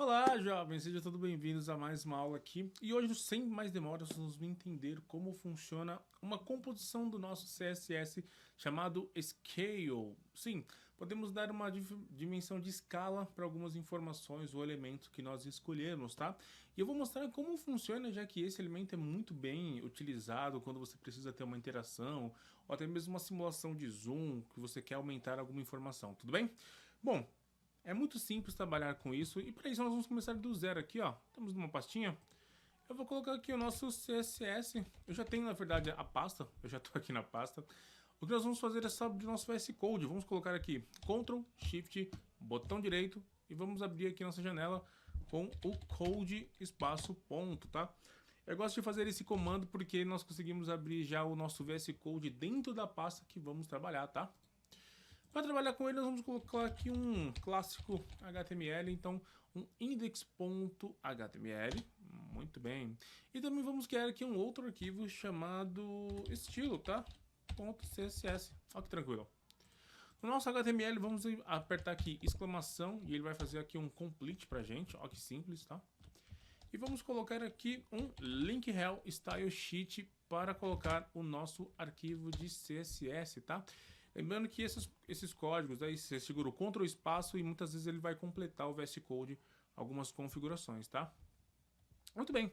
Olá, jovens, sejam todos bem-vindos a mais uma aula aqui. E hoje, sem mais demoras, vamos entender como funciona uma composição do nosso CSS chamado Scale. Sim, podemos dar uma dimensão de escala para algumas informações ou elementos que nós escolhermos, tá? E eu vou mostrar como funciona, já que esse elemento é muito bem utilizado quando você precisa ter uma interação ou até mesmo uma simulação de zoom, que você quer aumentar alguma informação, tudo bem? Bom, é muito simples trabalhar com isso e para isso nós vamos começar do zero aqui, ó. Estamos numa pastinha. Eu vou colocar aqui o nosso CSS. Eu já tenho, na verdade, a pasta. Eu já estou aqui na pasta. O que nós vamos fazer é só abrir o nosso VS Code. Vamos colocar aqui Ctrl, Shift, botão direito e vamos abrir aqui nossa janela com o code espaço ponto, tá? Eu gosto de fazer esse comando porque nós conseguimos abrir já o nosso VS Code dentro da pasta que vamos trabalhar, tá? Para trabalhar com ele, nós vamos colocar aqui um clássico HTML, então um index.html, muito bem. E também vamos criar aqui um outro arquivo chamado estilo, tá? .css, olha que tranquilo. No nosso HTML, vamos apertar aqui exclamação e ele vai fazer aqui um complete pra gente, olha que simples, tá? E vamos colocar aqui um link rel style sheet para colocar o nosso arquivo de CSS, tá? Lembrando que esses códigos, aí você segura o Ctrl espaço e muitas vezes ele vai completar o VS Code algumas configurações, tá? Muito bem.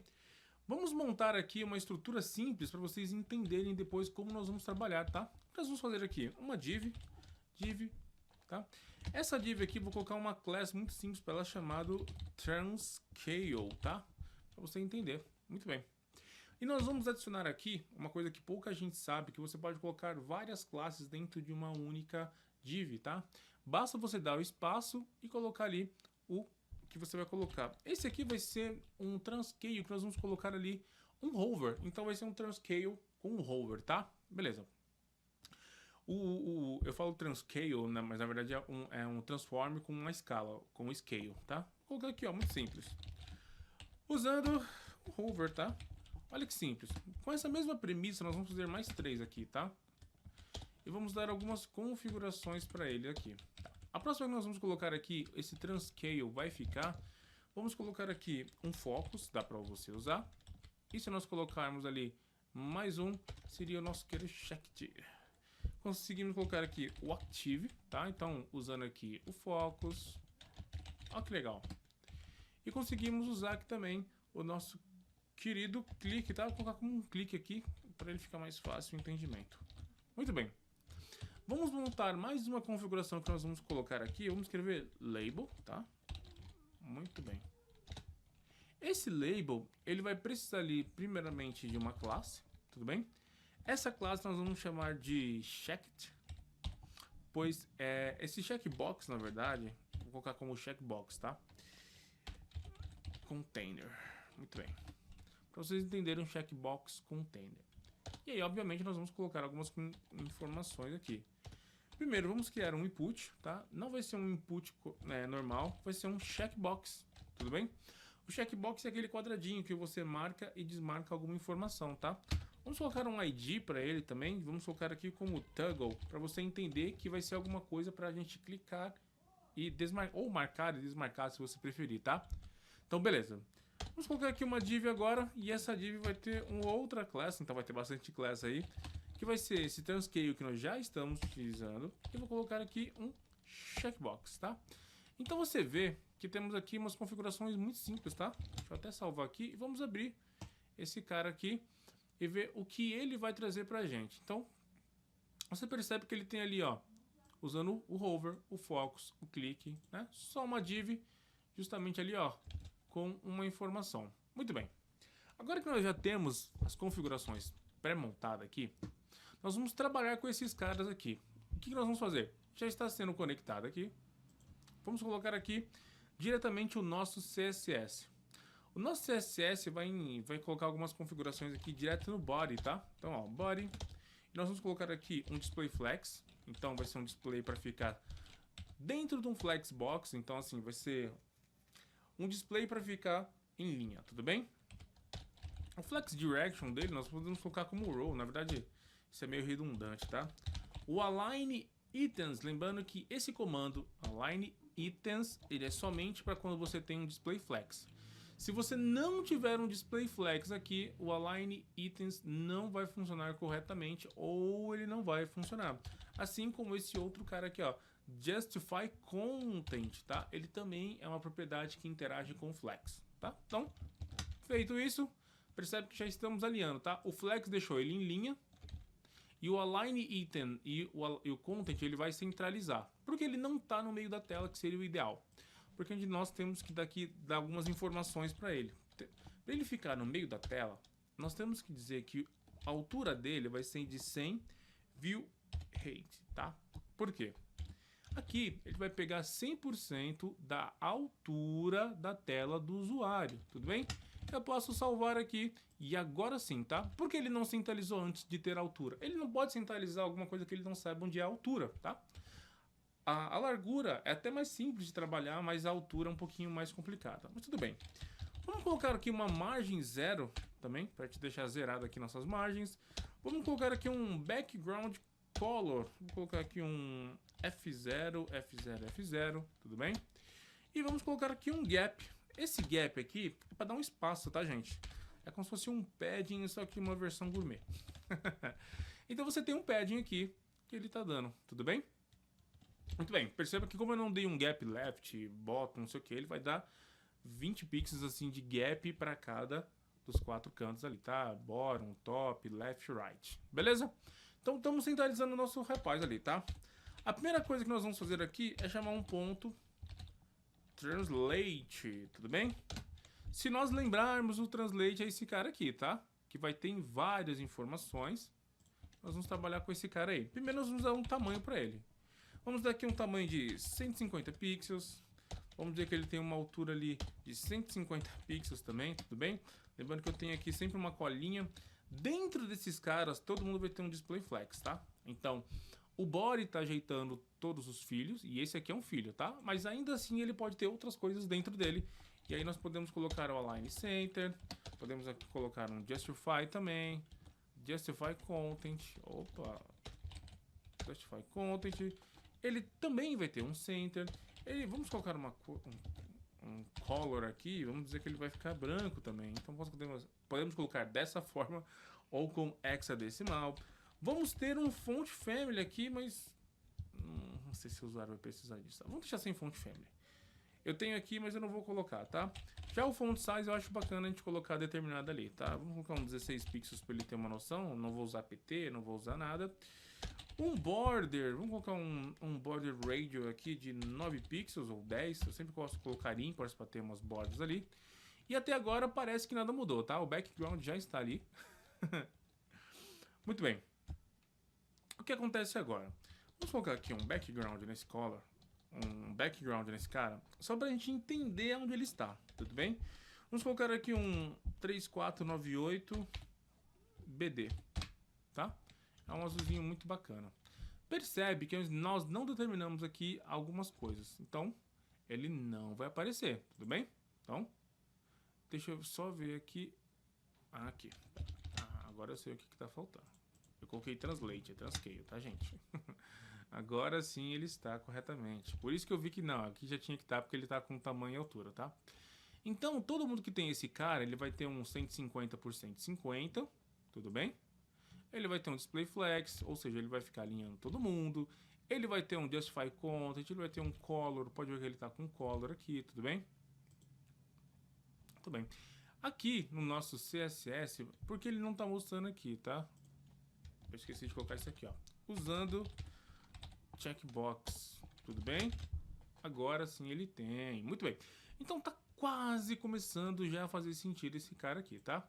Vamos montar aqui uma estrutura simples para vocês entenderem depois como nós vamos trabalhar, tá? Nós vamos fazer aqui uma div, tá? Essa div aqui, vou colocar uma class muito simples para ela chamada Transcale, tá? Para você entender. Muito bem. E nós vamos adicionar aqui uma coisa que pouca gente sabe, que você pode colocar várias classes dentro de uma única div, tá? Basta você dar o espaço e colocar ali o que você vai colocar. Esse aqui vai ser um transcale, que nós vamos colocar ali um hover. Então vai ser um transcale com um hover, tá? Beleza. Eu falo transcale, né, mas na verdade é um transform com uma escala, com um scale, tá? Vou colocar aqui, ó, muito simples. Usando o hover, tá? Olha que simples. Com essa mesma premissa, nós vamos fazer mais 3 aqui, tá? E vamos dar algumas configurações para ele aqui. A próxima que nós vamos colocar aqui, esse transcale vai ficar. Vamos colocar aqui um focus, dá para você usar. E se nós colocarmos ali mais um, seria o nosso querido checked. Conseguimos colocar aqui o active, tá? Então, usando aqui o focus. Olha que legal. E conseguimos usar aqui também o nosso querido clique, tá? Vou colocar como um clique aqui para ele ficar mais fácil o entendimento. Muito bem. Vamos montar mais uma configuração que nós vamos colocar aqui. Vamos escrever label, tá? Muito bem. Esse label, ele vai precisar ali primeiramente de uma classe, tudo bem? Essa classe nós vamos chamar de checked, pois esse checkbox, na verdade, vou colocar como checkbox, tá? Container. Muito bem. Para vocês entenderem um checkbox container. E aí, obviamente, nós vamos colocar algumas informações aqui. Primeiro, vamos criar um input, tá? Não vai ser um input normal, vai ser um checkbox, tudo bem? O checkbox é aquele quadradinho que você marca e desmarca alguma informação, tá? Vamos colocar um ID para ele também, vamos colocar aqui como toggle, para você entender que vai ser alguma coisa para a gente clicar e desmarcar, ou marcar e desmarcar, se você preferir, tá? Então, beleza. Vamos colocar aqui uma div agora, e essa div vai ter uma outra class, então vai ter bastante class aí, que vai ser esse transcale que nós já estamos utilizando, e vou colocar aqui um checkbox, tá? Então você vê que temos aqui umas configurações muito simples, tá? Deixa eu até salvar aqui, e vamos abrir esse cara aqui, e ver o que ele vai trazer pra gente. Então, você percebe que ele tem ali, ó, usando o hover, o focus, o clique, né? Só uma div, justamente ali, ó, com uma informação. Muito bem. Agora que nós já temos as configurações pré-montadas aqui, nós vamos trabalhar com esses caras aqui. O que nós vamos fazer? Já está sendo conectado aqui. Vamos colocar aqui diretamente o nosso CSS. O nosso CSS vai colocar algumas configurações aqui direto no body, tá? Então, ó, body. E nós vamos colocar aqui um display flex. Então, vai ser um display para ficar dentro de um flexbox. Então, assim, vai ser um display para ficar em linha, tudo bem? O flex direction dele nós podemos colocar como row, na verdade isso é meio redundante, tá? O align items, lembrando que esse comando align items, ele é somente para quando você tem um display flex. Se você não tiver um display flex aqui, o align items não vai funcionar corretamente ou ele não vai funcionar. Assim como esse outro cara aqui, ó, justify content, tá? Ele também é uma propriedade que interage com o flex, tá? Então, feito isso, percebe que já estamos alinhando, tá? O flex deixou ele em linha e o align item e o content ele vai centralizar, porque ele não está no meio da tela, que seria o ideal. Porque nós temos que dar algumas informações para ele. Para ele ficar no meio da tela, nós temos que dizer que a altura dele vai ser de 100 view height, tá? Por quê? Aqui ele vai pegar 100% da altura da tela do usuário, tudo bem? Eu posso salvar aqui e agora sim, tá? Por que ele não centralizou antes de ter altura? Ele não pode centralizar alguma coisa que ele não saiba onde é a altura, tá? A largura é até mais simples de trabalhar, mas a altura é um pouquinho mais complicada. Mas tudo bem. Vamos colocar aqui uma margem 0 também, para te deixar zerado aqui nossas margens. Vamos colocar aqui um background color. Vou colocar aqui um F0, F0, F0, tudo bem? E vamos colocar aqui um gap. Esse gap aqui é para dar um espaço, tá, gente? É como se fosse um padding, só que uma versão gourmet. Então você tem um padding aqui que ele tá dando, tudo bem? Muito bem, perceba que como eu não dei um gap left, bottom, não sei o que, ele vai dar 20 pixels assim de gap para cada dos 4 cantos ali, tá? Bottom, top, left, right. Beleza? Então estamos centralizando o nosso rapaz ali, tá? A primeira coisa que nós vamos fazer aqui é chamar um ponto translate, tudo bem? Se nós lembrarmos, o translate é esse cara aqui, tá? Que vai ter várias informações. Nós vamos trabalhar com esse cara aí. Primeiro nós vamos dar um tamanho para ele. Vamos dar aqui um tamanho de 150 pixels. Vamos dizer que ele tem uma altura ali de 150 pixels também, tudo bem? Lembrando que eu tenho aqui sempre uma colinha. Dentro desses caras, todo mundo vai ter um display flex, tá? Então, o body está ajeitando todos os filhos, e esse aqui é um filho, tá? Mas ainda assim ele pode ter outras coisas dentro dele. E aí nós podemos colocar o align center, podemos aqui colocar um justify também, justify content, justify content. Ele também vai ter um center. Vamos colocar um color aqui. Vamos dizer que ele vai ficar branco também. Então podemos colocar dessa forma ou com hexadecimal. Vamos ter um font family aqui, mas não sei se o usuário vai precisar disso. Vamos deixar sem font family. Eu tenho aqui, mas eu não vou colocar, tá? Já o font size eu acho bacana a gente colocar determinado ali, tá? Vamos colocar um 16 pixels para ele ter uma noção. Não vou usar PT, não vou usar nada. Um border, vamos colocar um border radio aqui de 9 pixels ou 10. Eu sempre gosto de colocar ímpares para ter umas borders ali. E até agora parece que nada mudou, tá? O background já está ali. Muito bem. O que acontece agora? Vamos colocar aqui um background nesse color. Um background nesse cara. Só para a gente entender onde ele está, tudo bem? Vamos colocar aqui um 3498 BD, tá? É um azulzinho muito bacana. Percebe que nós não determinamos aqui algumas coisas. Então, ele não vai aparecer, tudo bem? Então, deixa eu só ver aqui. Aqui. Agora eu sei o que está faltando. Eu coloquei translate, é transcale, tá, gente? Agora sim ele está corretamente. Por isso que eu vi que não, aqui já tinha que estar, porque ele está com tamanho e altura, tá? Então, todo mundo que tem esse cara, ele vai ter um 150 por 150, tudo bem? Ele vai ter um display flex, ou seja, ele vai ficar alinhando todo mundo. Ele vai ter um justify content, ele vai ter um color, pode ver que ele está com color aqui, tudo bem? Tudo bem. Aqui no nosso CSS, porque ele não está mostrando aqui, tá? Eu esqueci de colocar isso aqui, ó. Usando checkbox, tudo bem? Agora sim ele tem, muito bem. Então tá quase começando já a fazer sentido esse cara aqui, tá?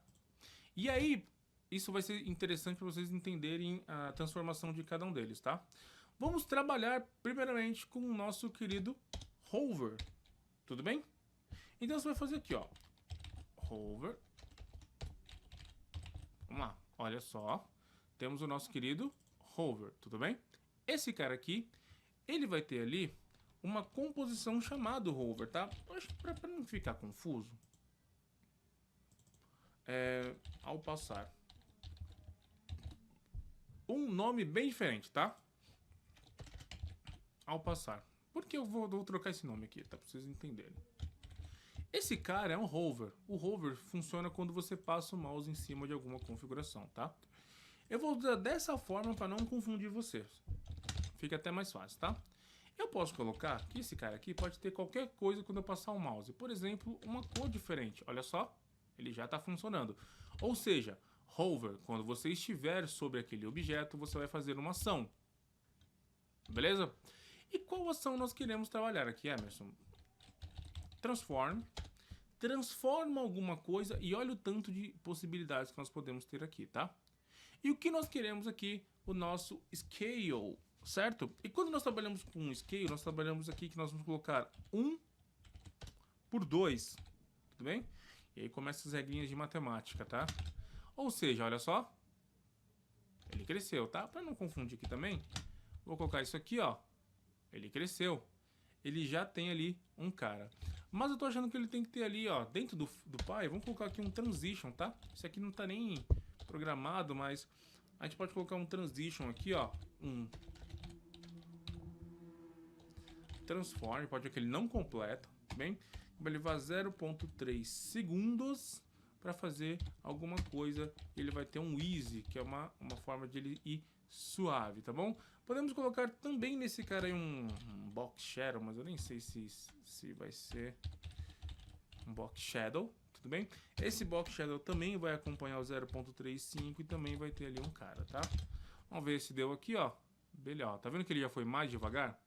E aí, isso vai ser interessante para vocês entenderem a transformação de cada um deles, tá? Vamos trabalhar primeiramente com o nosso querido hover, tudo bem? Então você vai fazer aqui, ó, hover. Vamos lá, olha só, temos o nosso querido hover, tudo bem? Esse cara aqui, ele vai ter ali uma composição chamada hover, tá? Acho que para não ficar confuso, ao passar um nome bem diferente, tá? Ao passar. Por que eu vou trocar esse nome aqui, tá? Pra vocês entenderem. Esse cara é um hover. O hover funciona quando você passa o mouse em cima de alguma configuração, tá? Eu vou usar dessa forma para não confundir vocês. Fica até mais fácil, tá? Eu posso colocar que esse cara aqui pode ter qualquer coisa quando eu passar o mouse. Por exemplo, uma cor diferente. Olha só, ele já está funcionando. Ou seja, hover, quando você estiver sobre aquele objeto, você vai fazer uma ação. Beleza? E qual ação nós queremos trabalhar aqui, Emerson? Transform. Transforma alguma coisa e olha o tanto de possibilidades que nós podemos ter aqui, tá? E o que nós queremos aqui? O nosso scale, certo? E quando nós trabalhamos com scale, nós trabalhamos aqui que nós vamos colocar 1 por 2, tudo bem? E aí começam as regrinhas de matemática, tá? Ou seja, olha só, ele cresceu, tá? Para não confundir aqui também, vou colocar isso aqui, ó, ele cresceu. Ele já tem ali um cara. Mas eu tô achando que ele tem que ter ali, ó, dentro do pai, vamos colocar aqui um transition, tá? Isso aqui não tá nem programado, mas a gente pode colocar um transition aqui, ó, um transform, pode ver que ele não completa, bem? Vai levar 0.3 segundos para fazer alguma coisa. Ele vai ter um easy, que é uma forma de ele ir suave, tá bom? Podemos colocar também nesse cara aí um box shadow, mas eu nem sei se vai ser um box shadow, tudo bem? Esse box shadow também vai acompanhar o 0.35 e também vai ter ali um cara, tá? Vamos ver se deu aqui, ó. Beleza, ó. Tá vendo que ele já foi mais devagar?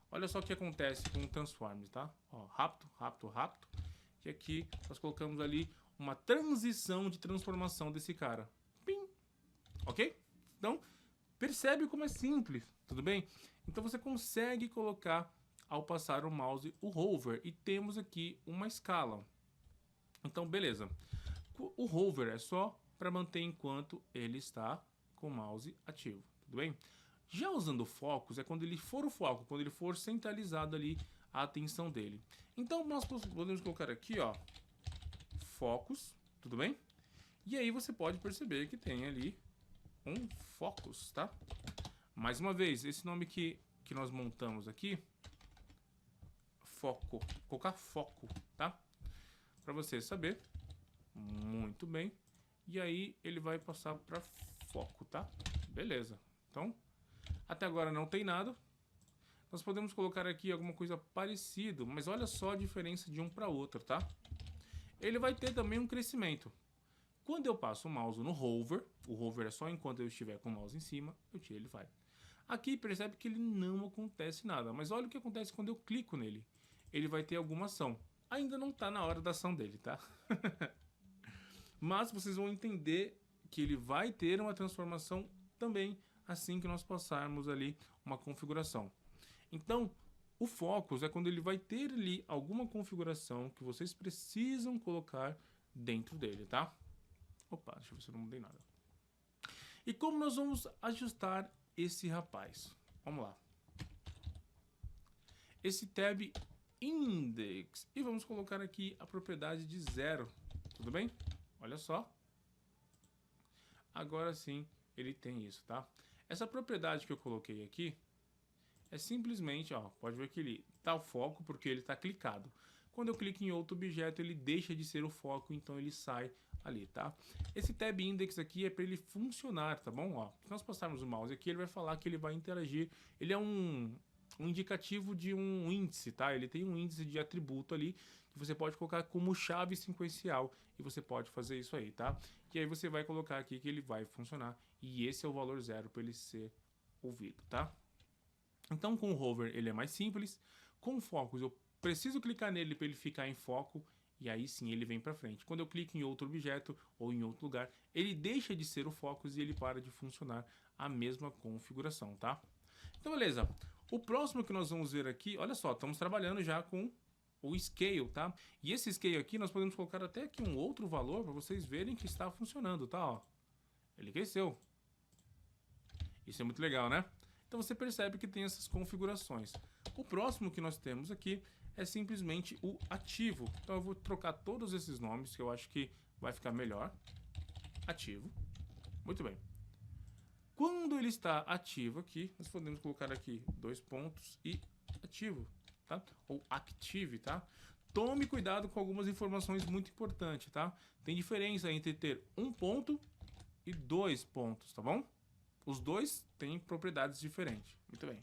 Olha só o que acontece com o transform, tá? Ó, rápido, rápido, rápido. E aqui nós colocamos ali uma transição de transformação desse cara. Pim! Ok? Então, percebe como é simples, tudo bem? Então você consegue colocar, ao passar o mouse, o hover. E temos aqui uma escala. Então, beleza. O hover é só para manter enquanto ele está com o mouse ativo, tudo bem? Já usando focus é quando ele for o foco, quando ele for centralizado ali a atenção dele. Então nós podemos colocar aqui, ó, focus, tudo bem? E aí você pode perceber que tem ali um focus, tá? Mais uma vez, esse nome que nós montamos aqui, foco, vou colocar foco, tá? Para você saber, muito bem. E aí ele vai passar para foco, tá? Beleza. Então, até agora não tem nada. Nós podemos colocar aqui alguma coisa parecida, mas olha só a diferença de um para outro, tá? Ele vai ter também um crescimento. Quando eu passo o mouse no hover, o hover é só enquanto eu estiver com o mouse em cima, eu tiro, ele vai. Aqui percebe que ele não acontece nada, mas olha o que acontece quando eu clico nele. Ele vai ter alguma ação. Ainda não está na hora da ação dele, tá? Mas vocês vão entender que ele vai ter uma transformação também assim que nós passarmos ali uma configuração. Então, o focus é quando ele vai ter ali alguma configuração que vocês precisam colocar dentro dele, tá? Opa, deixa eu ver se eu não mudei nada. E como nós vamos ajustar esse rapaz? Vamos lá. Esse tab index. E vamos colocar aqui a propriedade de 0. Tudo bem? Olha só. Agora sim ele tem isso, tá? Essa propriedade que eu coloquei aqui é simplesmente, ó, pode ver que ele tá o foco porque ele tá clicado. Quando eu clico em outro objeto, ele deixa de ser o foco, então ele sai ali, tá? Esse tab index aqui é para ele funcionar, tá bom? Ó, se nós passarmos o mouse aqui, ele vai falar que ele vai interagir. Ele é um indicativo de um índice, tá? Ele tem um índice de atributo ali que você pode colocar como chave sequencial e você pode fazer isso aí, tá? E aí você vai colocar aqui que ele vai funcionar e esse é o valor 0 para ele ser ouvido, tá? Então com o hover ele é mais simples, com o focus eu preciso clicar nele para ele ficar em foco e aí sim ele vem para frente. Quando eu clico em outro objeto ou em outro lugar, ele deixa de ser o focus e ele para de funcionar a mesma configuração, tá? Então beleza. O próximo que nós vamos ver aqui, olha só, estamos trabalhando já com o scale, tá? E esse scale aqui nós podemos colocar até aqui um outro valor para vocês verem que está funcionando, tá? Ó, ele cresceu. Isso é muito legal, né? Então você percebe que tem essas configurações. O próximo que nós temos aqui é simplesmente o ativo. Então eu vou trocar todos esses nomes que eu acho que vai ficar melhor. Ativo. Muito bem. Quando ele está ativo aqui, nós podemos colocar aqui 2 pontos e ativo. tá? Ou active, tá? Tome cuidado com algumas informações muito importantes, tá? Tem diferença entre ter um ponto e 2 pontos, tá bom? Os dois têm propriedades diferentes. Muito bem.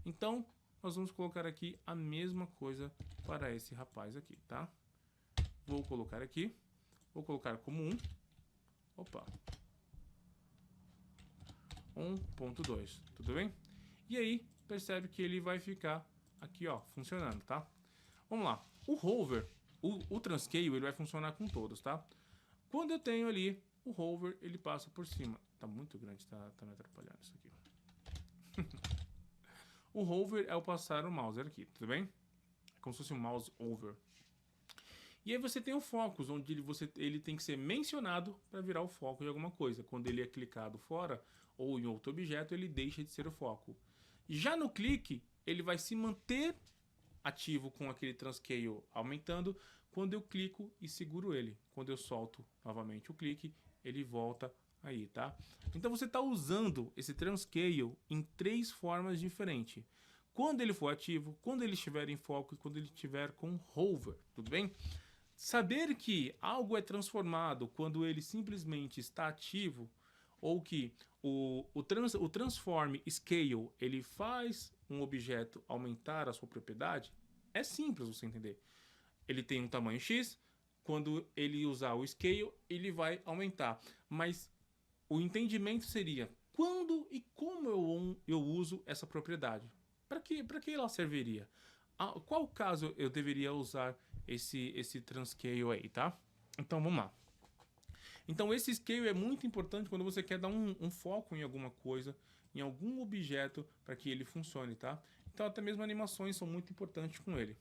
Então, nós vamos colocar aqui a mesma coisa para esse rapaz aqui, tá? Vou colocar aqui. Vou colocar como 1. Opa. 1.2, tudo bem? E aí, percebe que ele vai ficar aqui, ó, funcionando, tá? Vamos lá. O hover, o transcale, ele vai funcionar com todos, tá? Quando eu tenho ali o hover, ele passa por cima. Tá muito grande, tá me atrapalhando isso aqui. O hover é o passar o mouse aqui, tudo bem? É como se fosse um mouse over. E aí você tem o focus, onde ele tem que ser mencionado para virar o foco de alguma coisa. Quando ele é clicado fora ou em outro objeto, ele deixa de ser o foco. Já no clique, ele vai se manter ativo com aquele transcale aumentando quando eu clico e seguro ele. Quando eu solto novamente o clique, ele volta aí, tá? Então você está usando esse transcale em 3 formas diferentes. Quando ele for ativo, quando ele estiver em foco e quando ele estiver com hover, tudo bem? Saber que algo é transformado quando ele simplesmente está ativo, ou que o transform scale ele faz um objeto aumentar a sua propriedade, é simples você entender. Ele tem um tamanho X, quando ele usar o scale, ele vai aumentar. Mas o entendimento seria quando e como eu uso essa propriedade. Para que ela serviria? Qual caso eu deveria usar esse transcale aí, tá? Então vamos lá. Então esse scale é muito importante quando você quer dar um foco em alguma coisa, em algum objeto, para que ele funcione, tá? Então até mesmo animações são muito importantes com ele.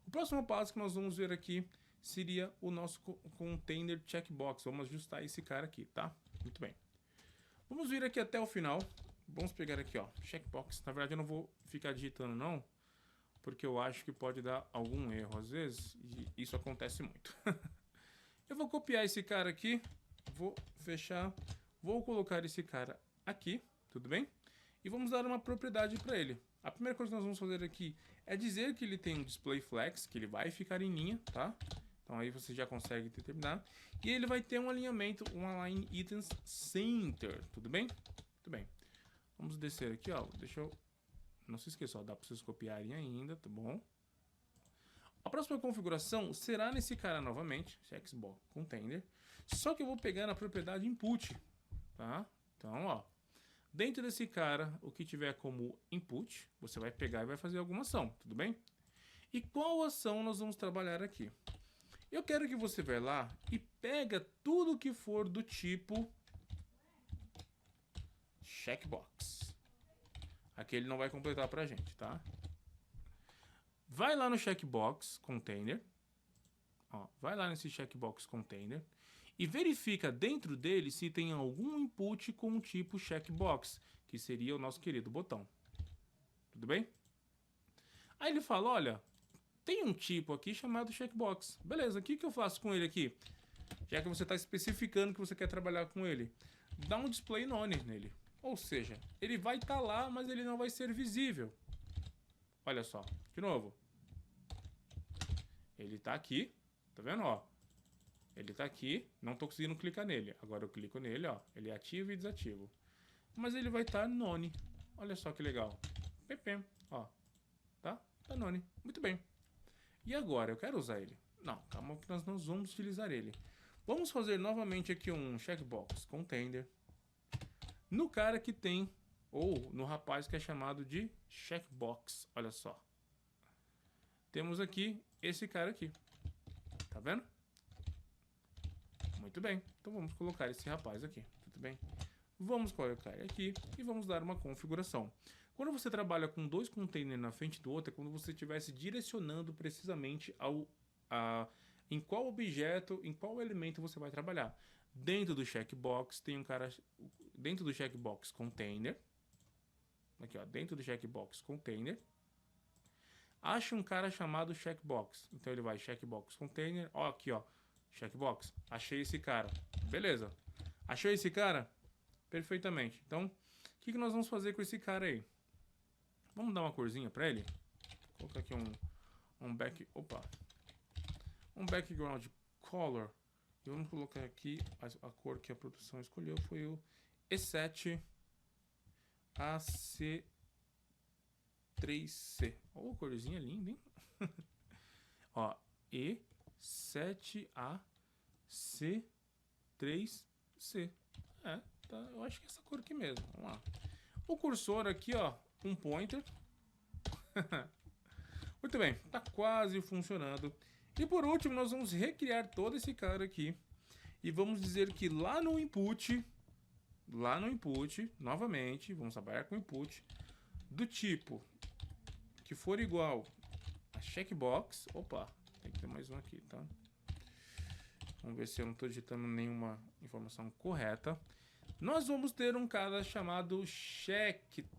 O próximo passo que nós vamos ver aqui seria o nosso container checkbox. Vamos ajustar esse cara aqui, tá? Muito bem. Vamos vir aqui até o final. Vamos pegar aqui, ó, checkbox. Na verdade eu não vou ficar digitando não, porque eu acho que pode dar algum erro às vezes, e isso acontece muito. Eu vou copiar esse cara aqui, vou fechar, vou colocar esse cara aqui, tudo bem? E vamos dar uma propriedade para ele. A primeira coisa que nós vamos fazer aqui é dizer que ele tem um display flex, que ele vai ficar em linha, tá? Então aí você já consegue determinar. E ele vai ter um alinhamento, um align items center, tudo bem? Muito bem. Vamos descer aqui, ó, deixa eu... Não se esqueça, ó, dá para vocês copiarem ainda, tá bom? A próxima configuração será nesse cara novamente, checkbox container, só que eu vou pegar na propriedade input, tá? Então, ó, dentro desse cara, o que tiver como input, você vai pegar e vai fazer alguma ação, tudo bem? E qual ação nós vamos trabalhar aqui? Eu quero que você vá lá e pega tudo que for do tipo checkbox. Aqui ele não vai completar pra gente, tá? Vai lá no checkbox container, ó, vai lá nesse checkbox container e verifica dentro dele se tem algum input com o tipo checkbox, que seria o nosso querido botão. Tudo bem? Aí ele fala, olha, tem um tipo aqui chamado checkbox. Beleza, o que eu faço com ele aqui? Já que você está especificando que você quer trabalhar com ele, dá um display none nele. Ou seja, ele vai estar lá, mas ele não vai ser visível. Olha só, de novo. Ele tá aqui, tá vendo, ó? Ele tá aqui, não tô conseguindo clicar nele. Agora eu clico nele, ó, ele é ativo e desativo. Mas ele vai estar none. Olha só que legal. Pepem, ó. Tá? Tá none. Muito bem. E agora, eu quero usar ele. Não, calma que nós não vamos utilizar ele. Vamos fazer novamente aqui um checkbox container. No cara que tem, ou no rapaz que é chamado de checkbox. Olha só. Temos aqui esse cara aqui. Tá vendo? Muito bem. Então vamos colocar esse rapaz aqui. Tudo bem? Vamos colocar ele aqui e vamos dar uma configuração. Quando você trabalha com 2 containers na frente do outro, é quando você estivesse direcionando precisamente em qual objeto, em qual elemento você vai trabalhar. Dentro do checkbox tem um cara... Dentro do checkbox container. Aqui, ó. Dentro do checkbox container. Acha um cara chamado checkbox. Então ele vai checkbox container. Ó, aqui, ó. Checkbox. Achei esse cara. Beleza. Achou esse cara? Perfeitamente. Então, o que nós vamos fazer com esse cara aí? Vamos dar uma corzinha pra ele. colocar aqui um background color. E vamos colocar aqui a cor que a produção escolheu foi o E7 AC3C. Ó, corzinha linda, hein? Ó, E7AC3C. É, tá, eu acho que é essa cor aqui mesmo. Vamos lá. O cursor aqui, ó, um pointer. Muito bem, tá quase funcionando. E por último, nós vamos recriar todo esse cara aqui. E vamos dizer que lá no input, novamente, vamos trabalhar com input do tipo que for igual a checkbox. Opa, tem que ter mais um aqui, tá? Vamos ver se eu não estou digitando nenhuma informação correta. Nós vamos ter um cara chamado checked.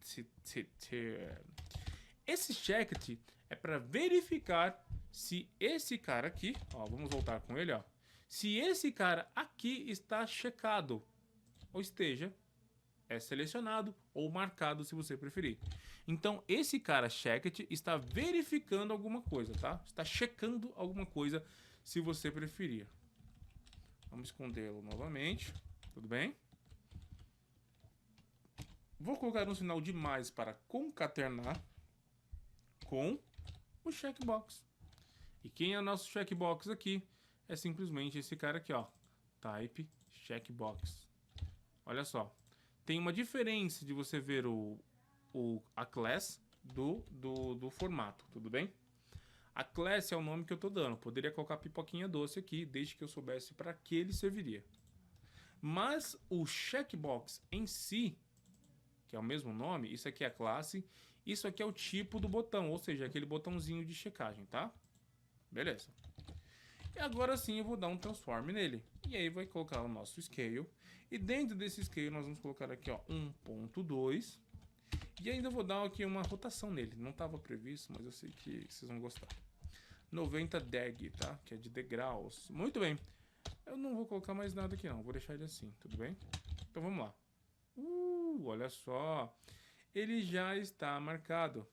Esse checked é para verificar se esse cara aqui, ó, vamos voltar com ele, ó. Se esse cara aqui está checado, ou esteja selecionado ou marcado, se você preferir. Então, esse cara checked está verificando alguma coisa, tá? Está checando alguma coisa, se você preferir. Vamos escondê-lo novamente, tudo bem? Vou colocar um sinal de mais para concatenar com o checkbox. E quem é o nosso checkbox aqui? É simplesmente esse cara aqui, ó. Type checkbox. Olha só. Tem uma diferença de você ver a class do formato, tudo bem? A class é o nome que eu tô dando. Poderia colocar pipoquinha doce aqui, desde que eu soubesse para que ele serviria. Mas o checkbox em si, que é o mesmo nome, isso aqui é a classe, isso aqui é o tipo do botão, ou seja, aquele botãozinho de checagem, tá? Beleza. E agora sim eu vou dar um transform nele. E aí vai colocar o nosso scale. E dentro desse scale nós vamos colocar aqui, ó, 1.2. E ainda vou dar aqui uma rotação nele. Não estava previsto, mas eu sei que vocês vão gostar. 90 deg, tá? Que é de degraus. Muito bem. Eu não vou colocar mais nada aqui não. Vou deixar ele assim, tudo bem? Então vamos lá. Olha só. Ele já está marcado.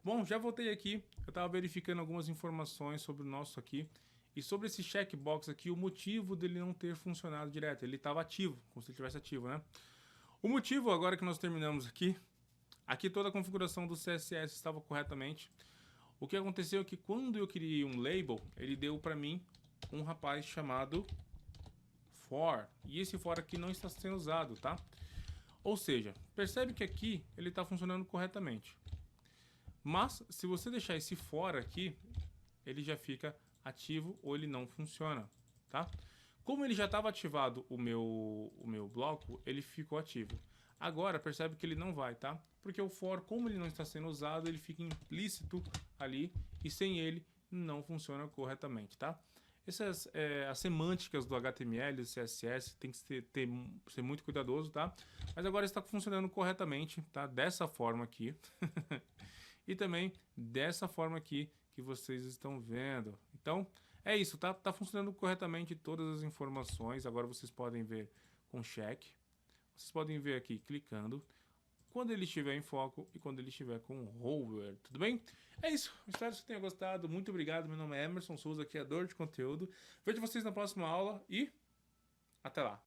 Bom, já voltei aqui. Eu estava verificando algumas informações sobre o nosso aqui. E sobre esse checkbox aqui, o motivo dele não ter funcionado direto. Ele estava ativo, como se ele estivesse ativo, né? O motivo, agora que nós terminamos aqui toda a configuração do CSS estava corretamente. O que aconteceu é que quando eu criei um label, ele deu para mim um rapaz chamado for. E esse for aqui não está sendo usado, tá? Ou seja, percebe que aqui ele está funcionando corretamente. Mas, se você deixar esse for aqui, ele já fica ativo ou ele não funciona, tá? Como ele já estava ativado o meu bloco, ele ficou ativo. Agora, percebe que ele não vai, tá? Porque o for, como ele não está sendo usado, ele fica implícito ali e sem ele não funciona corretamente, tá? Essas as semânticas do HTML e do CSS tem que ser muito cuidadoso, tá? Mas agora está funcionando corretamente, tá? Dessa forma aqui. E também dessa forma aqui que vocês estão vendo. Então, é isso, tá? Tá funcionando corretamente todas as informações. Agora vocês podem ver com check. Vocês podem ver aqui clicando quando ele estiver em foco e quando ele estiver com hover, tudo bem? É isso, espero que você tenha gostado. Muito obrigado, meu nome é Emerson Souza, criador de conteúdo. Vejo vocês na próxima aula e até lá.